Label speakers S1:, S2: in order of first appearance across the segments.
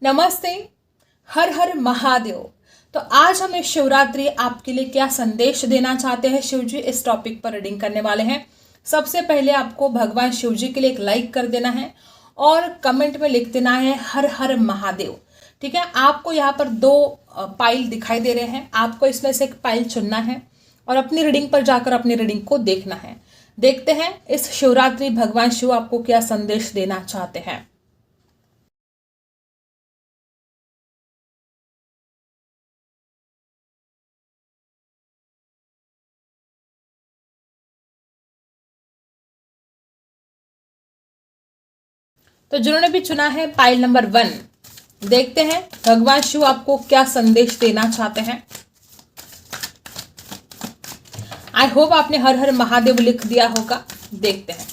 S1: नमस्ते। हर हर महादेव। तो आज हम इस शिवरात्रि आपके लिए क्या संदेश देना चाहते हैं शिव जी, इस टॉपिक पर रीडिंग करने वाले हैं। सबसे पहले आपको भगवान शिव जी के लिए एक लाइक कर देना है और कमेंट में लिख देना है हर हर महादेव। ठीक है, आपको यहाँ पर दो पाइल दिखाई दे रहे हैं, आपको इसमें से एक पाइल चुनना है और अपनी रीडिंग पर जाकर अपनी रीडिंग को देखना है। देखते हैं इस शिवरात्रि भगवान शिव आपको क्या संदेश देना चाहते हैं। तो जिन्होंने भी चुना है पाइल नंबर 1, देखते हैं भगवान शिव आपको क्या संदेश देना चाहते हैं। आई होप आपने हर हर महादेव लिख दिया होगा। देखते हैं।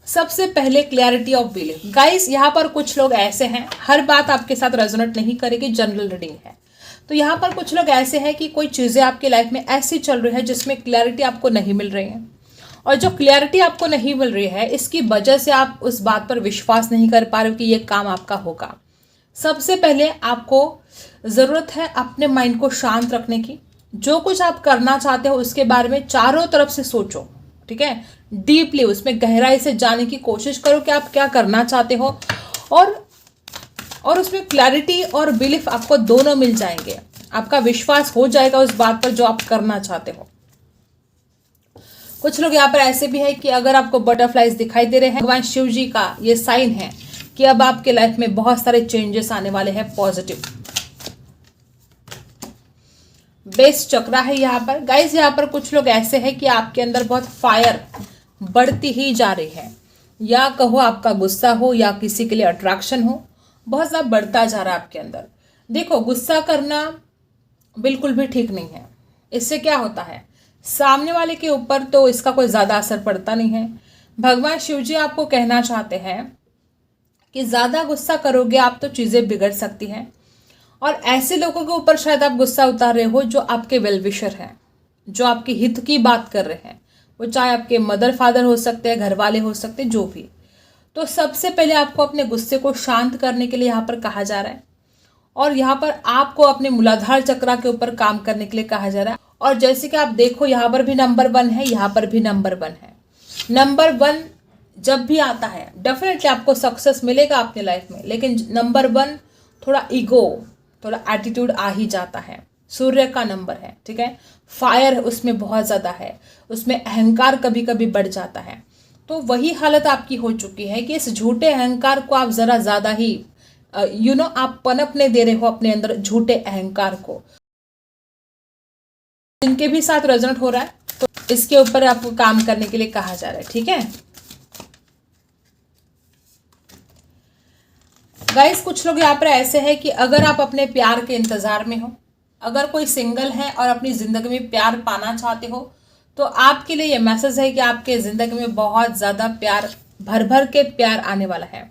S1: सबसे पहले क्लैरिटी ऑफ बिलीफ। गाइस, यहाँ पर कुछ लोग ऐसे हैं, हर बात आपके साथ रेजोनेट नहीं करेगी, जनरल रीडिंग है। तो यहाँ पर कुछ लोग ऐसे हैं कि कोई चीजें आपकी लाइफ में ऐसी चल रही है जिसमें क्लैरिटी आपको नहीं मिल रही है, और जो क्लैरिटी आपको नहीं मिल रही है इसकी वजह से आप उस बात पर विश्वास नहीं कर पा रहे हो कि ये काम आपका होगा। सबसे पहले आपको ज़रूरत है अपने माइंड को शांत रखने की। जो कुछ आप करना चाहते हो उसके बारे में चारों तरफ से सोचो, ठीक है, डीपली उसमें गहराई से जाने की कोशिश करो कि आप क्या करना चाहते हो, और उसमें क्लैरिटी और बिलीफ आपको दोनों मिल जाएंगे। आपका विश्वास हो जाएगा उस बात पर जो आप करना चाहते हो। कुछ लोग यहाँ पर ऐसे भी है कि अगर आपको बटरफ्लाइज दिखाई दे रहे हैं, भगवान शिव जी का ये साइन है कि अब आपके लाइफ में बहुत सारे चेंजेस आने वाले हैं पॉजिटिव। बेस चक्रा है यहाँ पर। गाइस, यहाँ पर कुछ लोग ऐसे हैं कि आपके अंदर बहुत फायर बढ़ती ही जा रही है, या कहो आपका गुस्सा हो या किसी के लिए अट्रैक्शन हो, बहुत ज़्यादा बढ़ता जा रहा है आपके अंदर। देखो, गुस्सा करना बिल्कुल भी ठीक नहीं है। इससे क्या होता है, सामने वाले के ऊपर तो इसका कोई ज़्यादा असर पड़ता नहीं है। भगवान शिव जी आपको कहना चाहते हैं कि ज़्यादा गुस्सा करोगे आप तो चीज़ें बिगड़ सकती हैं, और ऐसे लोगों के ऊपर शायद आप गुस्सा उतार रहे हो जो आपके वेल विशर हैं, जो आपके हित की बात कर रहे हैं। वो चाहे आपके मदर फादर हो सकते हैं, घर वाले हो सकते हैं, जो भी। तो सबसे पहले आपको अपने गुस्से को शांत करने के लिए यहाँ पर कहा जा रहा है, और यहाँ पर आपको अपने मूलाधार चक्रा के ऊपर काम करने के लिए कहा जा रहा है। और जैसे कि आप देखो, यहाँ पर भी नंबर 1 है, यहाँ पर भी नंबर 1 है। नंबर 1 जब भी आता है डेफिनेटली आपको सक्सेस मिलेगा अपने लाइफ में, लेकिन नंबर 1 थोड़ा ईगो, थोड़ा एटीट्यूड आ ही जाता है। सूर्य का नंबर है, ठीक है, फायर उसमें बहुत ज़्यादा है, उसमें अहंकार कभी कभी बढ़ जाता है। तो वही हालत आपकी हो चुकी है कि इस झूठे अहंकार को आप ज़रा ज़्यादा ही आप पनपने दे रहे हो अपने अंदर झूठे अहंकार को। जिनके भी साथ रेजोनेट हो रहा है तो इसके ऊपर आपको काम करने के लिए कहा जा रहा है, ठीक है। गाइस, कुछ लोग यहाँ पर ऐसे हैं कि अगर आप अपने प्यार के इंतजार में हो, अगर कोई सिंगल है और अपनी जिंदगी में प्यार पाना चाहते हो, तो आपके लिए ये मैसेज है कि आपके जिंदगी में बहुत ज्यादा प्यार, भर भर के प्यार आने वाला है।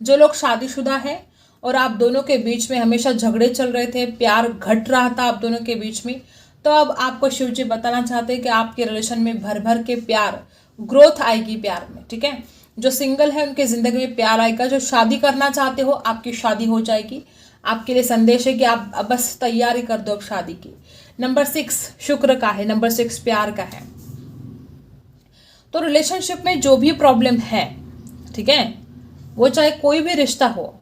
S1: जो लोग शादीशुदा हैं और आप दोनों के बीच में हमेशा झगड़े चल रहे थे, प्यार घट रहा था आप दोनों के बीच में, तो अब आपको शिव जी बताना चाहते हैं कि आपके रिलेशन में भर भर के प्यार, ग्रोथ आएगी प्यार में, ठीक है। जो सिंगल है उनके जिंदगी में प्यार आएगा। जो शादी करना चाहते हो आपकी शादी हो जाएगी। आपके लिए संदेश है कि आप अब बस तैयारी कर दो अब शादी की। नंबर 6 शुक्र का है, नंबर 6 प्यार का है। तो रिलेशनशिप में जो भी प्रॉब्लम है, ठीक है, वो चाहे कोई भी रिश्ता हो,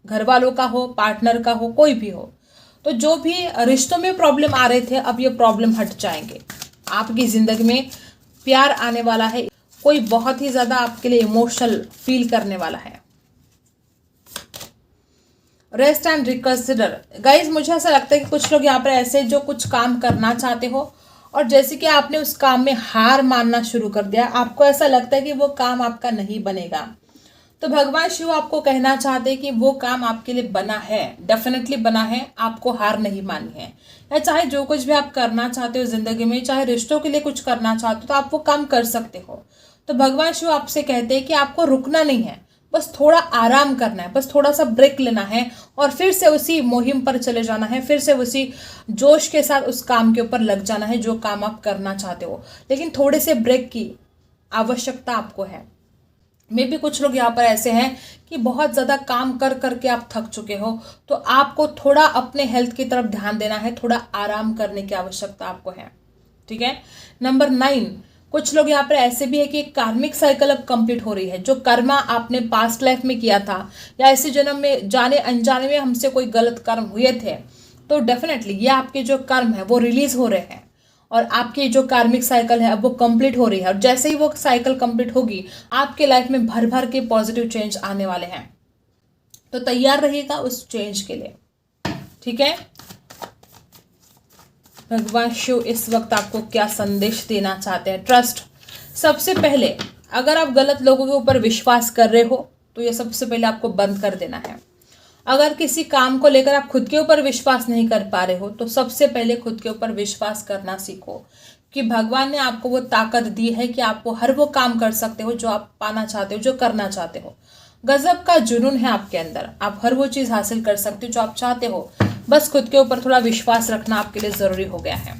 S1: घर वालों का हो, पार्टनर का हो, कोई भी हो, तो जो भी रिश्तों में प्रॉब्लम आ रहे थे अब ये प्रॉब्लम हट जाएंगे। आपकी जिंदगी में प्यार आने वाला है, कोई बहुत ही ज्यादा आपके लिए इमोशनल फील करने वाला है। Rest and reconsider. गाइज, मुझे ऐसा लगता है कि कुछ लोग यहाँ पर ऐसे जो कुछ काम करना चाहते हो और जैसे कि आपने उस काम में हार मानना शुरू कर दिया, आपको ऐसा लगता है कि वो काम आपका नहीं बनेगा, तो भगवान शिव आपको कहना चाहते हैं कि वो काम आपके लिए बना है, डेफिनेटली बना है, आपको हार नहीं मानी है। या चाहे जो कुछ भी आप करना चाहते हो जिंदगी में, चाहे रिश्तों के लिए कुछ करना चाहते हो, तो आप वो काम कर सकते हो। तो भगवान शिव आपसे कहते हैं कि आपको रुकना नहीं है, बस थोड़ा आराम करना है, बस थोड़ा सा ब्रेक लेना है और फिर से उसी मुहिम पर चले जाना है, फिर से उसी जोश के साथ उस काम के ऊपर लग जाना है जो काम आप करना चाहते हो। लेकिन थोड़े से ब्रेक की आवश्यकता आपको है। मे भी कुछ लोग यहाँ पर ऐसे हैं कि बहुत ज़्यादा काम कर करके आप थक चुके हो, तो आपको थोड़ा अपने हेल्थ की तरफ ध्यान देना है, थोड़ा आराम करने की आवश्यकता आपको है। ठीक है। नंबर 9, कुछ लोग यहाँ पर ऐसे भी है कि एक कार्मिक साइकिल अब कंप्लीट हो रही है। जो कर्मा आपने पास्ट लाइफ में किया था या इसी जन्म में जाने अनजाने में हमसे कोई गलत कर्म हुए थे, तो डेफिनेटली ये आपके जो कर्म है वो रिलीज हो रहे हैं और आपकी जो कार्मिक साइकिल है अब वो कंप्लीट हो रही है। और जैसे ही वो साइकिल कंप्लीट होगी, आपके लाइफ में भर भर के पॉजिटिव चेंज आने वाले हैं। तो तैयार रहिएगा उस चेंज के लिए। ठीक है। भगवान शिव इस वक्त आपको क्या संदेश देना चाहते हैं? ट्रस्ट। सबसे पहले अगर आप गलत लोगों के ऊपर विश्वास कर रहे हो तो ये सबसे पहले आपको बंद कर देना है। अगर किसी काम को लेकर आप खुद के ऊपर विश्वास नहीं कर पा रहे हो तो सबसे पहले खुद के ऊपर विश्वास करना सीखो कि भगवान ने आपको वो ताकत दी है कि आप वो हर वो काम कर सकते हो जो आप पाना चाहते हो, जो करना चाहते हो। गजब का जुनून है आपके अंदर, आप हर वो चीज़ हासिल कर सकते हो जो आप चाहते हो। बस खुद के ऊपर थोड़ा विश्वास रखना आपके लिए ज़रूरी हो गया है।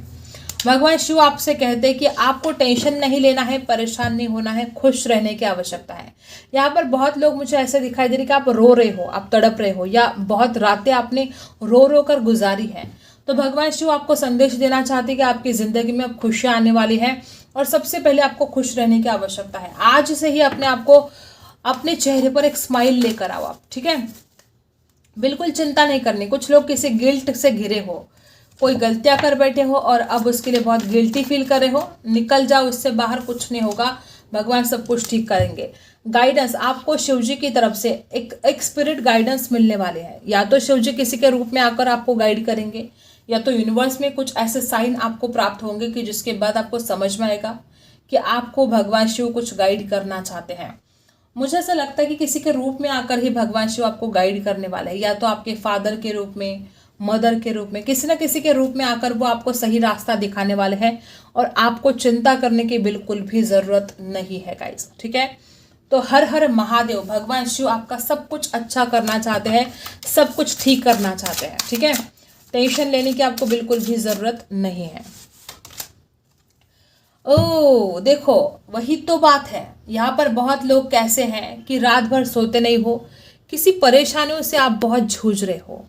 S1: भगवान शिव आपसे कहते हैं कि आपको टेंशन नहीं लेना है, परेशान नहीं होना है, खुश रहने की आवश्यकता है। यहाँ पर बहुत लोग मुझे ऐसे दिखाई दे रहे कि आप रो रहे हो, आप तड़प रहे हो, या बहुत रातें आपने रो रो कर गुजारी है। तो भगवान शिव आपको संदेश देना चाहते हैं कि आपकी ज़िंदगी में अब खुशियाँ आने वाली है और सबसे पहले आपको खुश रहने की आवश्यकता है। आज से ही अपने आप को, अपने चेहरे पर एक स्माइल लेकर आओ आप। ठीक है। बिल्कुल चिंता नहीं करनी। कुछ लोग किसी गिल्ट से घिरे हो, कोई गलतियां कर बैठे हो और अब उसके लिए बहुत गिल्टी फील कर रहे हो, निकल जाओ इससे बाहर, कुछ नहीं होगा, भगवान सब कुछ ठीक करेंगे। गाइडेंस आपको शिवजी की तरफ से एक स्पिरिट गाइडेंस मिलने वाले हैं। या तो शिवजी किसी के रूप में आकर आपको गाइड करेंगे, या तो यूनिवर्स में कुछ ऐसे साइन आपको प्राप्त होंगे कि जिसके बाद आपको समझ में आएगा कि आपको भगवान शिव कुछ गाइड करना चाहते हैं। मुझे ऐसा लगता है कि किसी के रूप में आकर ही भगवान शिव आपको गाइड करने वाले हैं, या तो आपके फादर के रूप में, मदर के रूप में, किसी न किसी के रूप में आकर वो आपको सही रास्ता दिखाने वाले हैं और आपको चिंता करने की बिल्कुल भी ज़रूरत नहीं है गाइस। ठीक है। तो हर हर महादेव, भगवान शिव आपका सब कुछ अच्छा करना चाहते हैं, सब कुछ ठीक करना चाहते हैं। ठीक है। टेंशन लेने की आपको बिल्कुल भी ज़रूरत नहीं है। ओ देखो, वही तो बात है। यहाँ पर बहुत लोग कैसे हैं कि रात भर सोते नहीं हो, किसी परेशानियों से आप बहुत जूझ रहे हो।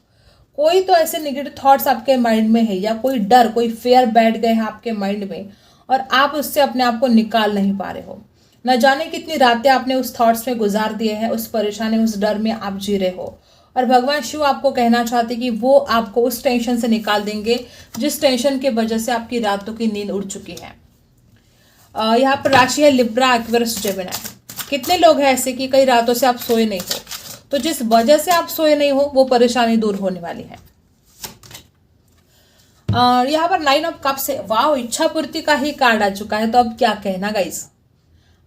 S1: कोई तो ऐसे नेगेटिव थॉट्स आपके माइंड में है, या कोई डर, कोई फेयर बैठ गए हैं आपके माइंड में और आप उससे अपने आप को निकाल नहीं पा रहे हो। न जाने कितनी रातें आपने उस थॉट्स में गुजार दिए हैं, उस परेशानी, उस डर में आप जी रहे हो। और भगवान शिव आपको कहना चाहते कि वो आपको उस टेंशन से निकाल देंगे जिस टेंशन की वजह से आपकी रातों की नींद उड़ चुकी है। यहाँ पर राशि है लिब्रा, एक्वेरियस, जेमिनी। कितने लोग हैं ऐसे कि कई रातों से आप सोए नहीं हो, तो जिस वजह से आप सोए नहीं हो वो परेशानी दूर होने वाली है। यहाँ पर 9 ऑफ कप्स है। वाह, इच्छा पूर्ति का ही कार्ड आ चुका है। तो अब क्या कहना गाइस,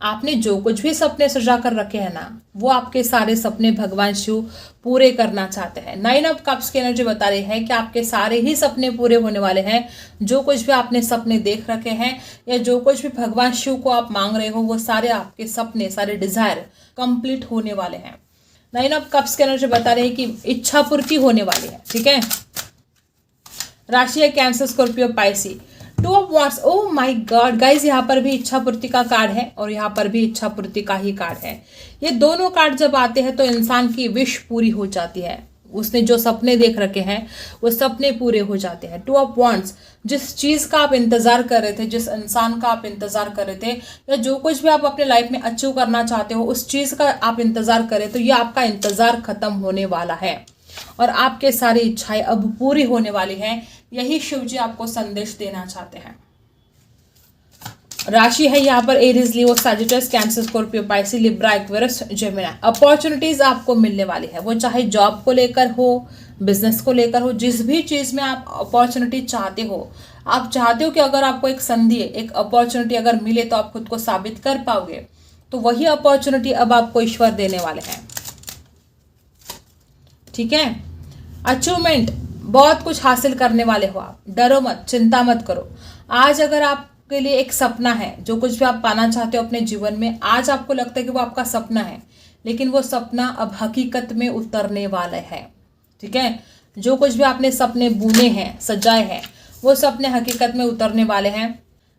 S1: आपने जो कुछ भी सपने सजा कर रखे हैं ना, वो आपके सारे सपने भगवान शिव पूरे करना चाहते हैं। 9 ऑफ कप्स की एनर्जी बता रही है कि आपके सारे ही सपने पूरे होने वाले हैं। जो कुछ भी आपने सपने देख रखे हैं या जो कुछ भी भगवान शिव को आप मांग रहे हो, वो सारे आपके सपने, सारे डिजायर कंप्लीट होने वाले हैं। 9 ऑफ कप्स की एनर्जी बता रही है कि इच्छा पूर्ति होने वाली है। ठीक है। राशि है cancer, Scorpio, Pisces. 2 of wands. Oh my God guys, यहाँ पर भी इच्छा पूर्ति का कार्ड है और यहाँ पर भी इच्छा पूर्ति का ही कार्ड है। ये दोनों कार्ड जब आते हैं तो इंसान की विश पूरी हो जाती है। उसने जो सपने देख रखे हैं वो सपने पूरे हो जाते हैं। 2 ऑफ वांड्स, जिस चीज़ का आप इंतज़ार कर रहे थे, जिस इंसान का आप इंतज़ार कर रहे थे, या जो कुछ भी आप अपने लाइफ में अचीव करना चाहते हो, उस चीज़ का आप इंतज़ार कर रहे, तो ये आपका इंतज़ार खत्म होने वाला है और आपके सारी इच्छाएं अब पूरी होने वाली हैं। यही शिव जी आपको संदेश देना चाहते हैं। राशि है यहाँ पर Aries, Leo, Sagittarius, Cancer, Scorpio, Pisces, Libra, Aquarius, Gemini. Opportunities आपको मिलने वाली है, वो चाहे जॉब को लेकर हो, बिजनेस को लेकर हो, जिस भी चीज में आप अपॉर्चुनिटी चाहते हो, आप चाहते हो कि अगर आपको एक संधि, एक अपॉर्चुनिटी अगर मिले तो आप खुद को साबित कर पाओगे, तो वही अपॉर्चुनिटी अब आपको ईश्वर देने वाले हैं। ठीक है। अचीवमेंट, बहुत कुछ हासिल करने वाले हो आप। डरो मत, चिंता मत करो। आज अगर आपके लिए एक सपना है, जो कुछ भी आप पाना चाहते हो अपने जीवन में, आज आपको लगता है कि वो आपका सपना है, लेकिन वो सपना अब हकीकत में उतरने वाला है। ठीक है। जो कुछ भी आपने सपने बुने हैं, सजाए हैं, वो सपने हकीकत में उतरने वाले हैं।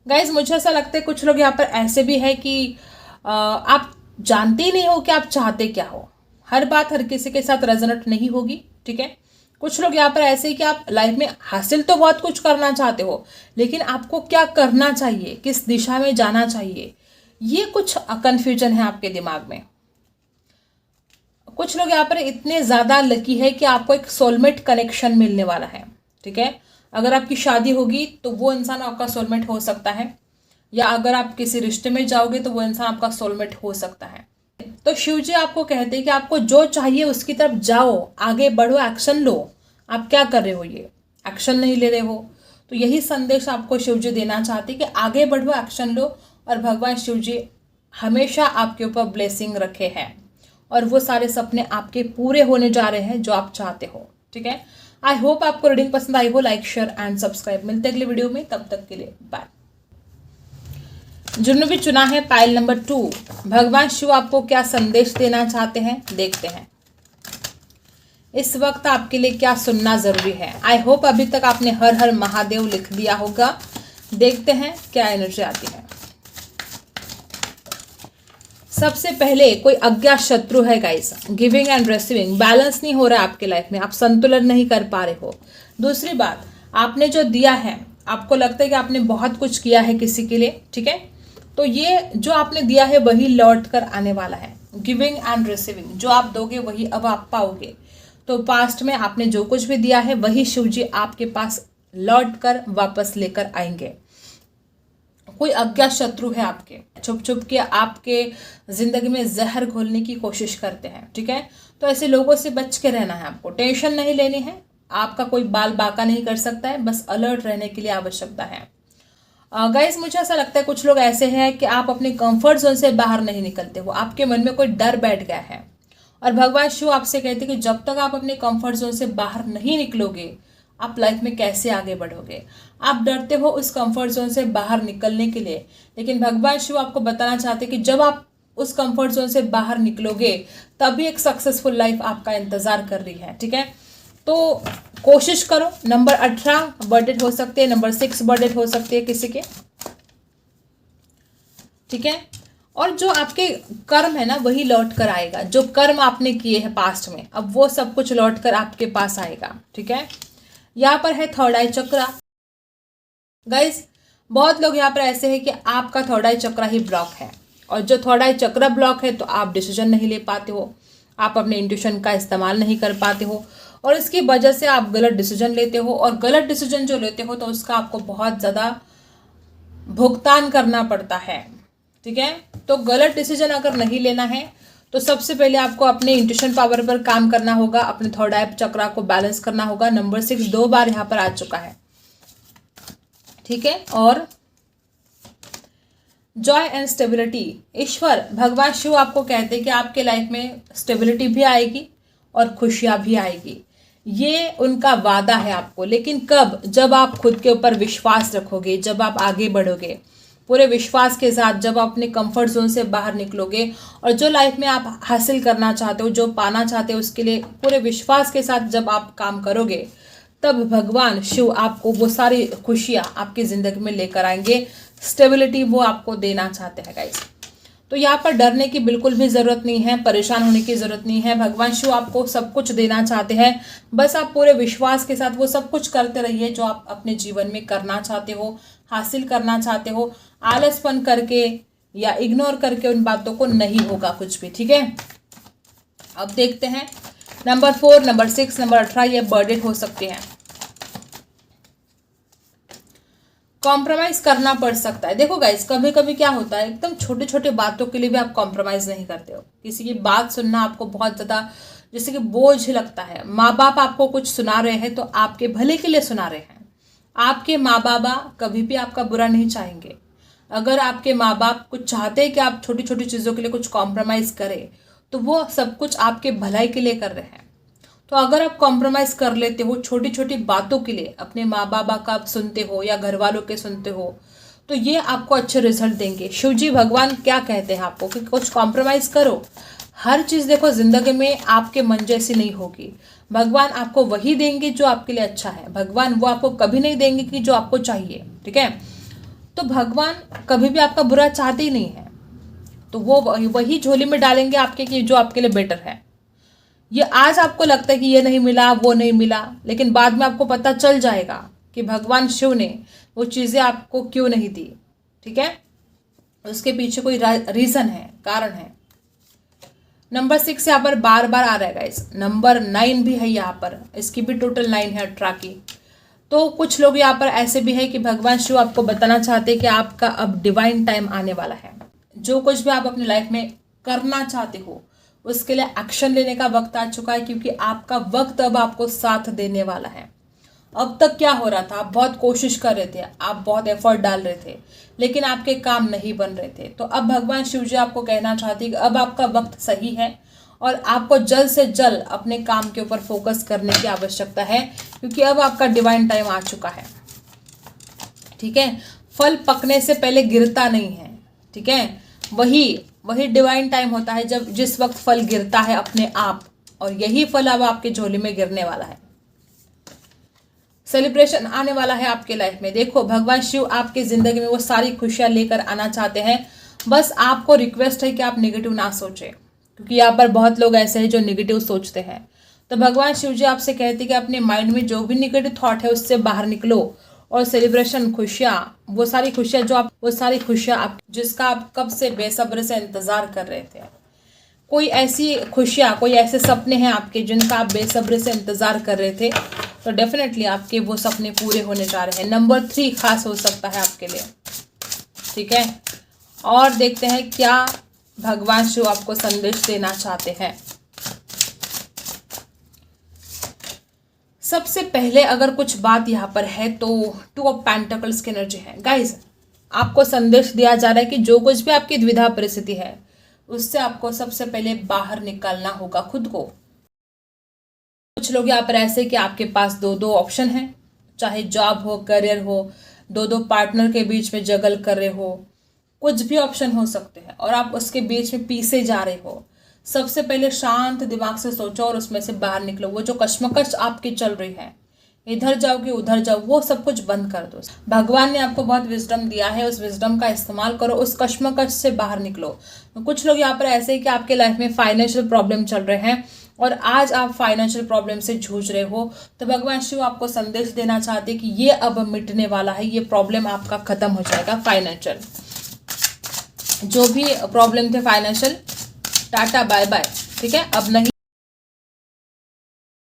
S1: गाइज, मुझे ऐसा लगता है कुछ लोग यहाँ पर ऐसे भी है कि आप जानते ही नहीं हो कि आप चाहते क्या हो। हर बात हर किसी के साथ रेजोनेट नहीं होगी, ठीक है। कुछ लोग यहाँ पर ऐसे ही कि आप लाइफ में हासिल तो बहुत कुछ करना चाहते हो, लेकिन आपको क्या करना चाहिए, किस दिशा में जाना चाहिए, ये कुछ कंफ्यूजन है आपके दिमाग में। कुछ लोग यहाँ पर इतने ज़्यादा लकी है कि आपको एक सोलमेट कनेक्शन मिलने वाला है, ठीक है। अगर आपकी शादी होगी तो वो इंसान आपका सोलमेट हो सकता है, या अगर आप किसी रिश्ते में जाओगे तो वो इंसान आपका सोलमेट हो सकता है। तो शिव जी आपको कहते हैं कि आपको जो चाहिए उसकी तरफ जाओ, आगे बढ़ो, एक्शन लो। आप क्या कर रहे हो, ये एक्शन नहीं ले रहे हो। तो यही संदेश आपको शिव जी देना चाहते हैं कि आगे बढ़ो, एक्शन लो, और भगवान शिव जी हमेशा आपके ऊपर ब्लेसिंग रखे हैं, और वो सारे सपने आपके पूरे होने जा रहे हैं जो आप चाहते हो, ठीक है। आई होप आपको रीडिंग पसंद आई हो। Like, share and subscribe. मिलते अगले वीडियो में, तब तक के लिए बाय। जिन्होंने भी चुना है पाइल नंबर 2, भगवान शिव आपको क्या संदेश देना चाहते हैं, देखते हैं इस वक्त आपके लिए क्या सुनना जरूरी है। आई होप अभी तक आपने हर हर महादेव लिख दिया होगा। देखते हैं क्या एनर्जी आती है। सबसे पहले कोई अज्ञात शत्रु है guys, giving and receiving balance नहीं हो रहा है आपके लाइफ में, आप संतुलन नहीं कर पा रहे हो। दूसरी बात, आपने जो दिया है, आपको लगता है कि आपने बहुत कुछ किया है किसी के लिए, ठीक है। तो ये जो आपने दिया है वही लौट कर आने वाला है। गिविंग एंड रिसीविंग, जो आप दोगे वही अब आप पाओगे। तो पास्ट में आपने जो कुछ भी दिया है वही शिव जी आपके पास लौट कर वापस लेकर आएंगे। कोई अज्ञात शत्रु है आपके, छुप छुप के आपके जिंदगी में जहर घोलने की कोशिश करते हैं, ठीक है। तो ऐसे लोगों से बच के रहना है आपको, टेंशन नहीं लेनी है। आपका कोई बाल बाका नहीं कर सकता है, बस अलर्ट रहने की लिए आवश्यकता है। गाइस मुझे ऐसा लगता है कुछ लोग ऐसे हैं कि आप अपने कंफर्ट जोन से बाहर नहीं निकलते हो, आपके मन में कोई डर बैठ गया है, और भगवान शिव आपसे कहते हैं कि जब तक आप अपने कंफर्ट जोन से बाहर नहीं निकलोगे आप लाइफ में कैसे आगे बढ़ोगे। आप डरते हो उस कंफर्ट जोन से बाहर निकलने के लिए, लेकिन भगवान शिव आपको बताना चाहते हैं कि जब आप उस कंफर्ट जोन से बाहर निकलोगे तभी एक सक्सेसफुल लाइफ आपका इंतजार कर रही है, ठीक है। तो कोशिश करो। नंबर 18 बर्थडे हो सकते हैं, नंबर 6 बर्थडे हो सकती है किसी के, ठीक है। और जो आपके कर्म है ना वही लौट कर आएगा, जो कर्म आपने किए हैं पास्ट में, अब वो सब कुछ लौट कर आपके पास आएगा, ठीक है। यहाँ पर है थर्ड आई चक्रा। गाइस बहुत लोग यहाँ पर ऐसे हैं कि आपका थर्ड आई चक्रा ही ब्लॉक है, और जो थर्ड आई चक्रा ब्लॉक है तो आप डिसीजन नहीं ले पाते हो, आप अपने इंट्यूशन का इस्तेमाल नहीं कर पाते हो, और इसकी वजह से आप गलत डिसीजन लेते हो, और गलत डिसीजन जो लेते हो तो उसका आपको बहुत ज़्यादा भुगतान करना पड़ता है, ठीक है। तो गलत डिसीजन अगर नहीं लेना है तो सबसे पहले आपको अपने इंट्यूशन पावर पर काम करना होगा, अपने थर्ड आई चक्रा को बैलेंस करना होगा। नंबर 6 2 बार यहाँ पर आ चुका है, ठीक है। और जॉय एंड स्टेबिलिटी, ईश्वर भगवान शिव आपको कहते हैं कि आपके लाइफ में स्टेबिलिटी भी आएगी और खुशियां भी आएगी, ये उनका वादा है आपको। लेकिन कब, जब आप खुद के ऊपर विश्वास रखोगे, जब आप आगे बढ़ोगे पूरे विश्वास के साथ, जब आप अपने कंफर्ट जोन से बाहर निकलोगे और जो लाइफ में आप हासिल करना चाहते हो, जो पाना चाहते हो, उसके लिए पूरे विश्वास के साथ जब आप काम करोगे, तब भगवान शिव आपको वो सारी खुशियाँ आपकी ज़िंदगी में लेकर आएंगे। स्टेबिलिटी वो आपको देना चाहते हैं गाइस। तो यहाँ पर डरने की बिल्कुल भी ज़रूरत नहीं है, परेशान होने की ज़रूरत नहीं है। भगवान शिव आपको सब कुछ देना चाहते हैं, बस आप पूरे विश्वास के साथ वो सब कुछ करते रहिए जो आप अपने जीवन में करना चाहते हो, हासिल करना चाहते हो। आलसपन करके या इग्नोर करके उन बातों को नहीं होगा कुछ भी, ठीक है। अब देखते हैं नंबर 4, नंबर 6, नंबर 18 ये बर्थडे हो सकते हैं। कॉम्प्रोमाइज करना पड़ सकता है। देखो गाइस कभी कभी क्या होता है, एकदम छोटे छोटे बातों के लिए भी आप कॉम्प्रोमाइज नहीं करते हो। किसी की बात सुनना आपको बहुत ज़्यादा जैसे कि बोझ लगता है। माँ बाप आपको कुछ सुना रहे हैं तो आपके भले के लिए सुना रहे हैं। आपके माँ बाबा कभी भी आपका बुरा नहीं चाहेंगे। अगर आपके माँ बाप कुछ चाहते हैं कि आप छोटी छोटी चीज़ों के लिए कुछ कॉम्प्रोमाइज़ करें तो वो सब कुछ आपके भलाई के लिए कर रहे हैं। तो अगर आप कॉम्प्रोमाइज़ कर लेते हो छोटी छोटी बातों के लिए, अपने माँ बाबा का आप सुनते हो या घर वालों के सुनते हो, तो ये आपको अच्छे रिजल्ट देंगे। शिव जी भगवान क्या कहते हैं आपको कि कुछ कॉम्प्रोमाइज़ करो। हर चीज़ देखो ज़िंदगी में आपके मन जैसी नहीं होगी। भगवान आपको वही देंगे जो आपके लिए अच्छा है। भगवान वो आपको कभी नहीं देंगे कि जो आपको चाहिए, ठीक है। तो भगवान कभी भी आपका बुरा चाहते ही नहीं है। तो वो वही झोली में डालेंगे आपके कि जो आपके लिए बेटर है। ये आज आपको लगता है कि ये नहीं मिला, वो नहीं मिला, लेकिन बाद में आपको पता चल जाएगा कि भगवान शिव ने वो चीज़ें आपको क्यों नहीं दी। ठीक है, उसके पीछे कोई रीज़न है, कारण है। नंबर 6 यहाँ पर बार बार आ रहा है गाइस। नंबर 9 भी है यहाँ पर, इसकी भी टोटल 9 है 18 की। तो कुछ लोग यहाँ पर ऐसे भी है कि भगवान शिव आपको बताना चाहते हैं कि आपका अब डिवाइन टाइम आने वाला है। जो कुछ भी आप अपनी लाइफ में करना चाहते हो उसके लिए एक्शन लेने का वक्त आ चुका है, क्योंकि आपका वक्त अब आपको साथ देने वाला है। अब तक क्या हो रहा था, आप बहुत कोशिश कर रहे थे, आप बहुत एफर्ट डाल रहे थे, लेकिन आपके काम नहीं बन रहे थे। तो अब भगवान शिव जी आपको कहना चाहते हैं कि अब आपका वक्त सही है और आपको जल्द से जल्द अपने काम के ऊपर फोकस करने की आवश्यकता है, क्योंकि अब आपका डिवाइन टाइम आ चुका है। ठीक है, फल पकने से पहले गिरता नहीं है। ठीक है, वही डिवाइन टाइम होता है जब जिस वक्त फल गिरता है अपने आप, और यही फल अब आपके झोली में गिरने वाला है। सेलिब्रेशन आने वाला है आपके लाइफ में। देखो, भगवान शिव आपके जिंदगी में वो सारी खुशियां लेकर आना चाहते हैं। बस आपको रिक्वेस्ट है कि आप नेगेटिव ना सोचें, क्योंकि यहाँ पर बहुत लोग ऐसे हैं जो नेगेटिव सोचते हैं। तो भगवान शिव जी आपसे कहते हैं कि अपने माइंड में जो भी नेगेटिव थॉट है उससे बाहर निकलो और सेलिब्रेशन, खुशियाँ, वो सारी खुशियाँ आप जिसका आप कब से बेसब्री से इंतजार कर रहे थे, कोई ऐसी खुशियाँ, कोई ऐसे सपने हैं आपके जिनका आप बेसब्री से इंतजार कर रहे थे, तो डेफिनेटली आपके वो सपने पूरे होने जा रहे हैं। नंबर 3 खास हो सकता है आपके लिए। ठीक है, और देखते हैं क्या भगवान शिव आपको संदेश देना चाहते हैं। सबसे पहले अगर कुछ बात यहाँ पर है तो 2 ऑफ पेंटिकल्स की एनर्जी है। गाइज, आपको संदेश दिया जा रहा है कि जो कुछ भी आपकी द्विधा परिस्थिति है उससे आपको सबसे पहले बाहर निकालना होगा खुद को। कुछ लोग यहाँ पर ऐसे कि आपके पास 2 ऑप्शन हैं, चाहे जॉब हो, करियर हो, 2 पार्टनर के बीच में जगल कर रहे हो, कुछ भी ऑप्शन हो सकते हैं और आप उसके बीच में पीसे जा रहे हो। सबसे पहले शांत दिमाग से सोचो और उसमें से बाहर निकलो। वो जो कश्मकश आपकी चल रही है, इधर जाओ कि उधर जाओ, वो सब कुछ बंद कर दो। भगवान ने आपको बहुत विजडम दिया है, उस विजडम का इस्तेमाल करो, उस कश्मकश से बाहर निकलो। तो कुछ लोग यहाँ पर ऐसे ही कि आपके लाइफ में फाइनेंशियल प्रॉब्लम चल रहे हैं और आज आप फाइनेंशियल प्रॉब्लम से जूझ रहे हो, तो भगवान शिव आपको संदेश देना चाहते हैं कि ये अब मिटने वाला है, ये प्रॉब्लम आपका खत्म हो जाएगा। फाइनेंशियल जो भी प्रॉब्लम थे फाइनेंशियल, टाटा बाय बाय। ठीक है, अब नहीं,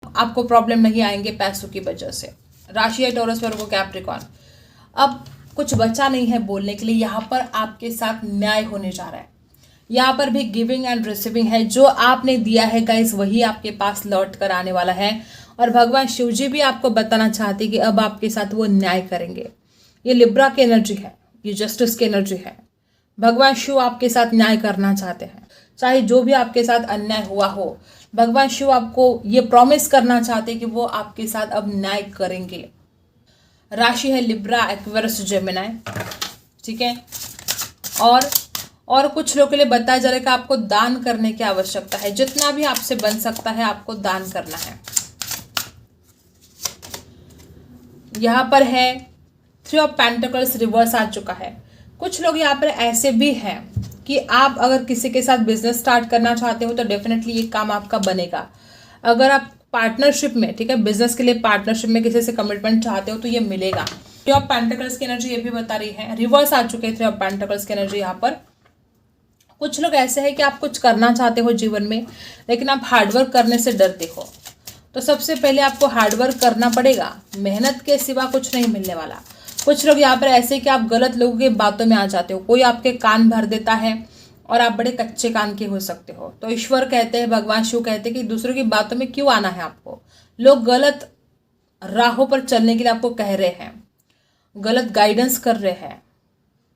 S1: आपको प्रॉब्लम नहीं आएंगे पैसों की वजह से। राशि है टॉरस, वर्गो, कैप्रिकॉर्न। अब कुछ बचा नहीं है बोलने के लिए। यहाँ पर आपके साथ न्याय होने जा रहा है। यहाँ पर भी गिविंग एंड रिसीविंग है। जो आपने दिया है गाइस वही आपके पास लौट कर आने वाला है। और भगवान शिव जी भी आपको बताना चाहते कि अब आपके साथ वो न्याय करेंगे। ये लिब्रा की एनर्जी है, ये जस्टिस की एनर्जी है। भगवान शिव आपके साथ न्याय करना चाहते हैं, चाहे जो भी आपके साथ अन्याय हुआ हो। भगवान शिव आपको ये प्रॉमिस करना चाहते हैं कि वो आपके साथ अब न्याय करेंगे। राशि है लिब्रा, एक्वेरियस, जेमिनी। ठीक है, और कुछ लोगों के लिए बताया जा रहा है कि आपको दान करने की आवश्यकता है। जितना भी आपसे बन सकता है आपको दान करना है। यहाँ पर है 3 ऑफ पेंटिकल्स, रिवर्स आ चुका है। कुछ लोग यहाँ पर ऐसे भी हैं कि आप अगर किसी के साथ बिजनेस स्टार्ट करना चाहते हो तो डेफिनेटली ये काम आपका बनेगा। अगर आप पार्टनरशिप में, ठीक है, बिजनेस के लिए पार्टनरशिप में किसी से कमिटमेंट चाहते हो तो ये मिलेगा। 3 ऑफ पेंटिकल्स की एनर्जी ये भी बता रही है। रिवर्स आ चुके हैं 3 ऑफ पेंटिकल्स की एनर्जी यहाँ पर। कुछ लोग ऐसे हैं कि आप कुछ करना चाहते हो जीवन में, लेकिन आप हार्डवर्क करने से डरते हो। तो सबसे पहले आपको हार्डवर्क करना पड़ेगा, मेहनत के सिवा कुछ नहीं मिलने वाला। कुछ लोग यहाँ पर ऐसे कि आप गलत लोगों की बातों में आ जाते हो, कोई आपके कान भर देता है और आप बड़े कच्चे कान के हो सकते हो। तो ईश्वर कहते हैं, भगवान शिव कहते हैं कि दूसरों की बातों में क्यों आना है आपको। लोग गलत राहों पर चलने के लिए आपको कह रहे हैं, गलत गाइडेंस कर रहे हैं।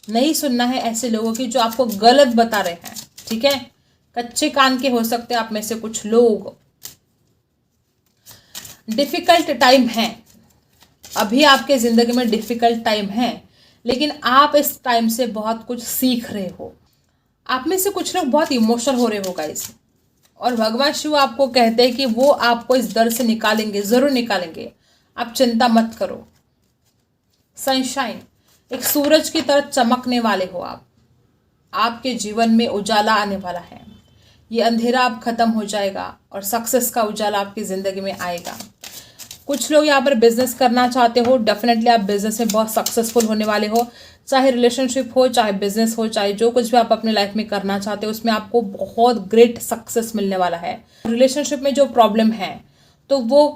S1: नहीं सुनना है ऐसे लोगों की जो आपको गलत बता रहे हैं। ठीक है, कच्चे कान के हो सकते हैं आप में से कुछ लोग। डिफिकल्ट टाइम है, अभी आपके जिंदगी में डिफिकल्ट टाइम है, लेकिन आप इस टाइम से बहुत कुछ सीख रहे हो। आप में से कुछ लोग बहुत इमोशनल हो रहे हो गाइस, और भगवान शिव आपको कहते हैं कि वो आपको इस दर से निकालेंगे, जरूर निकालेंगे। आप चिंता मत करो। सनशाइन, एक सूरज की तरह चमकने वाले हो आप। आपके जीवन में उजाला आने वाला है। ये अंधेरा अब खत्म हो जाएगा और सक्सेस का उजाला आपकी ज़िंदगी में आएगा। कुछ लोग यहाँ पर बिजनेस करना चाहते हो, डेफिनेटली आप बिजनेस में बहुत सक्सेसफुल होने वाले हो। चाहे रिलेशनशिप हो, चाहे बिजनेस हो, चाहे जो कुछ भी आप अपने लाइफ में करना चाहते हो उसमें आपको बहुत ग्रेट सक्सेस मिलने वाला है। रिलेशनशिप में जो प्रॉब्लम है तो वो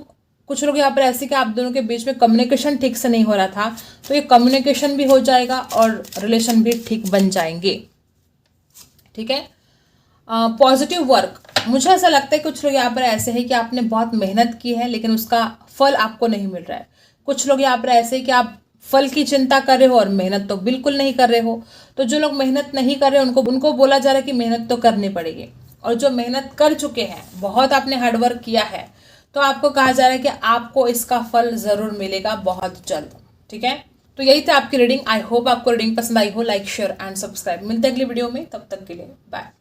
S1: कुछ लोग यहाँ पर ऐसे कि आप दोनों के बीच में कम्युनिकेशन ठीक से नहीं हो रहा था, तो ये कम्युनिकेशन भी हो जाएगा और रिलेशन भी ठीक बन जाएंगे। ठीक है। पॉजिटिव वर्क, मुझे ऐसा लगता है कुछ लोग यहाँ पर ऐसे हैं कि आपने बहुत मेहनत की है लेकिन उसका फल आपको नहीं मिल रहा है। कुछ लोग यहाँ पर ऐसे हैं कि आप फल की चिंता कर रहे हो और मेहनत तो बिल्कुल नहीं कर रहे हो। तो जो लोग मेहनत नहीं कर रहे उनको बोला जा रहा है कि मेहनत तो करनी पड़ेगी, और जो मेहनत कर चुके हैं, बहुत आपने हार्डवर्क किया है, तो आपको कहा जा रहा है कि आपको इसका फल ज़रूर मिलेगा बहुत जल्द। ठीक है। तो यही था आपकी रीडिंग। आई होप आपको रीडिंग पसंद आई हो। Like, share and subscribe. मिलते हैं अगली वीडियो में, तब तक के लिए बाय।